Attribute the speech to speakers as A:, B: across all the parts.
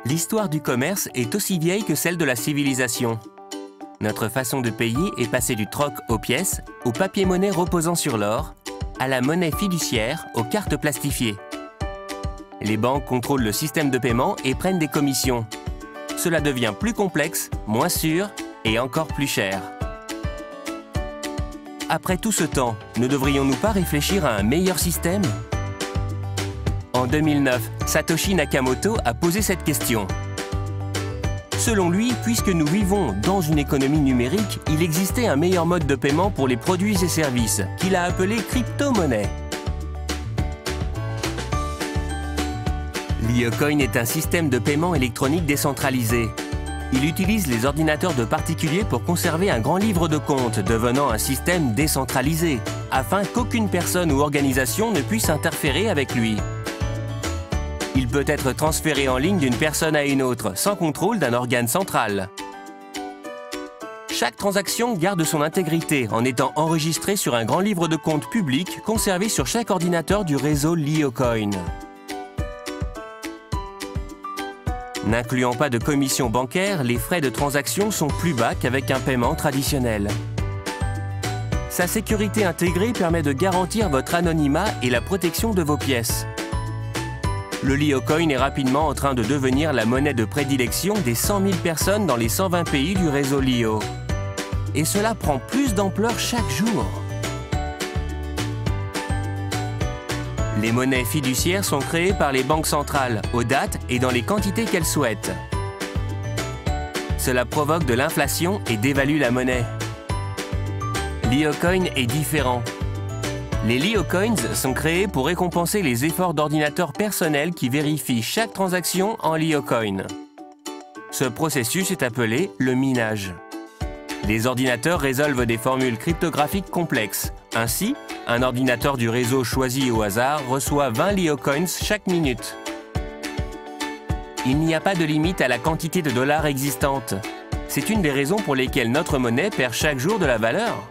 A: L'histoire du commerce est aussi vieille que celle de la civilisation. Notre façon de payer est passée du troc aux pièces, au papier-monnaie reposant sur l'or, à la monnaie fiduciaire, aux cartes plastifiées. Les banques contrôlent le système de paiement et prennent des commissions. Cela devient plus complexe, moins sûr et encore plus cher. Après tout ce temps, ne devrions-nous pas réfléchir à un meilleur système ? En 2009, Satoshi Nakamoto a posé cette question. Selon lui, puisque nous vivons dans une économie numérique, il existait un meilleur mode de paiement pour les produits et services, qu'il a appelé crypto-monnaie. l'IoCoin est un système de paiement électronique décentralisé. Il utilise les ordinateurs de particuliers pour conserver un grand livre de compte, devenant un système décentralisé, afin qu'aucune personne ou organisation ne puisse interférer avec lui. Il peut être transféré en ligne d'une personne à une autre, sans contrôle d'un organe central. Chaque transaction garde son intégrité en étant enregistrée sur un grand livre de compte public conservé sur chaque ordinateur du réseau l'IoCoin. N'incluant pas de commission bancaire, les frais de transaction sont plus bas qu'avec un paiement traditionnel. Sa sécurité intégrée permet de garantir votre anonymat et la protection de vos pièces. Le l'IoCoin est rapidement en train de devenir la monnaie de prédilection des 100 000 personnes dans les 120 pays du réseau LIO. Et cela prend plus d'ampleur chaque jour. Les monnaies fiduciaires sont créées par les banques centrales, aux dates et dans les quantités qu'elles souhaitent. Cela provoque de l'inflation et dévalue la monnaie. L'IoCoin est différent. Les l'IoCoins sont créés pour récompenser les efforts d'ordinateurs personnels qui vérifient chaque transaction en l'IoCoin. Ce processus est appelé le minage. Les ordinateurs résolvent des formules cryptographiques complexes. Ainsi, un ordinateur du réseau choisi au hasard reçoit 20 l'IoCoins chaque minute. Il n'y a pas de limite à la quantité de dollars existante. C'est une des raisons pour lesquelles notre monnaie perd chaque jour de la valeur.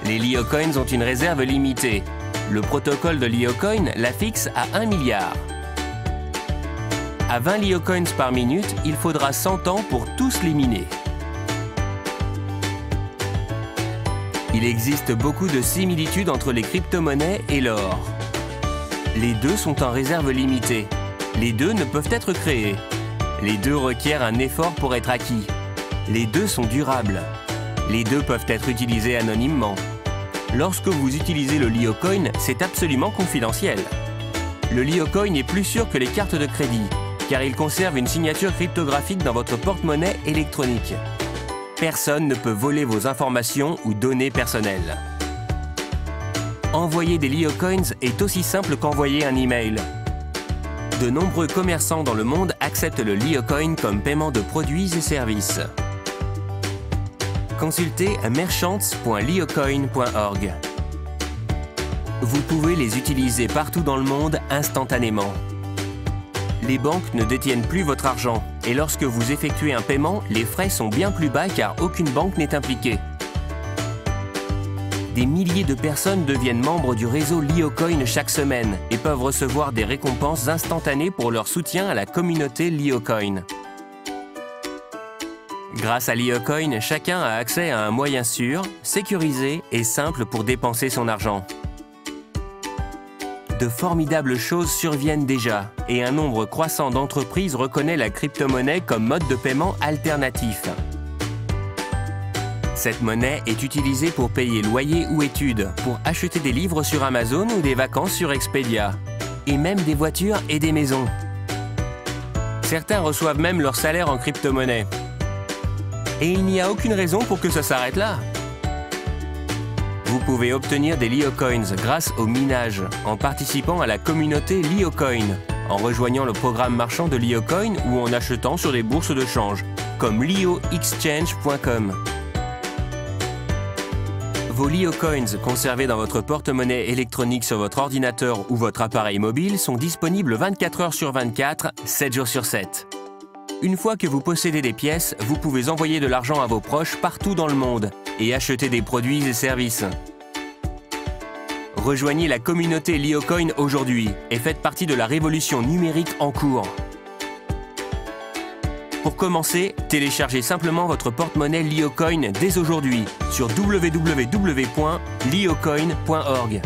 A: Les l'IoCoins ont une réserve limitée. Le protocole de l'IoCoin la fixe à 1 milliard. À 20 l'IoCoins par minute, il faudra 100 ans pour tous les miner. Il existe beaucoup de similitudes entre les crypto-monnaies et l'or. Les deux sont en réserve limitée. Les deux ne peuvent être créés. Les deux requièrent un effort pour être acquis. Les deux sont durables. Les deux peuvent être utilisés anonymement. Lorsque vous utilisez le l'IoCoin, c'est absolument confidentiel. Le l'IoCoin est plus sûr que les cartes de crédit, car il conserve une signature cryptographique dans votre porte-monnaie électronique. Personne ne peut voler vos informations ou données personnelles. Envoyer des l'IoCoins est aussi simple qu'envoyer un email. De nombreux commerçants dans le monde acceptent le l'IoCoin comme paiement de produits et services. Consultez merchants.liocoin.org. Vous pouvez les utiliser partout dans le monde instantanément. Les banques ne détiennent plus votre argent et lorsque vous effectuez un paiement, les frais sont bien plus bas car aucune banque n'est impliquée. Des milliers de personnes deviennent membres du réseau l'IoCoin chaque semaine et peuvent recevoir des récompenses instantanées pour leur soutien à la communauté l'IoCoin. Grâce à l'IoCoin, chacun a accès à un moyen sûr, sécurisé et simple pour dépenser son argent. De formidables choses surviennent déjà et un nombre croissant d'entreprises reconnaît la crypto-monnaie comme mode de paiement alternatif. Cette monnaie est utilisée pour payer loyer ou études, pour acheter des livres sur Amazon ou des vacances sur Expedia, et même des voitures et des maisons. Certains reçoivent même leur salaire en crypto-monnaie. Et il n'y a aucune raison pour que ça s'arrête là. Vous pouvez obtenir des l'IoCoins grâce au minage, en participant à la communauté l'IoCoin, en rejoignant le programme marchand de l'IoCoin ou en achetant sur des bourses de change, comme lioexchange.com. Vos l'IoCoins conservés dans votre porte-monnaie électronique sur votre ordinateur ou votre appareil mobile sont disponibles 24 heures sur 24, 7 jours sur 7. Une fois que vous possédez des pièces, vous pouvez envoyer de l'argent à vos proches partout dans le monde et acheter des produits et services. Rejoignez la communauté l'IoCoin aujourd'hui et faites partie de la révolution numérique en cours. Pour commencer, téléchargez simplement votre porte-monnaie LioCoin dès aujourd'hui sur www.liocoin.org.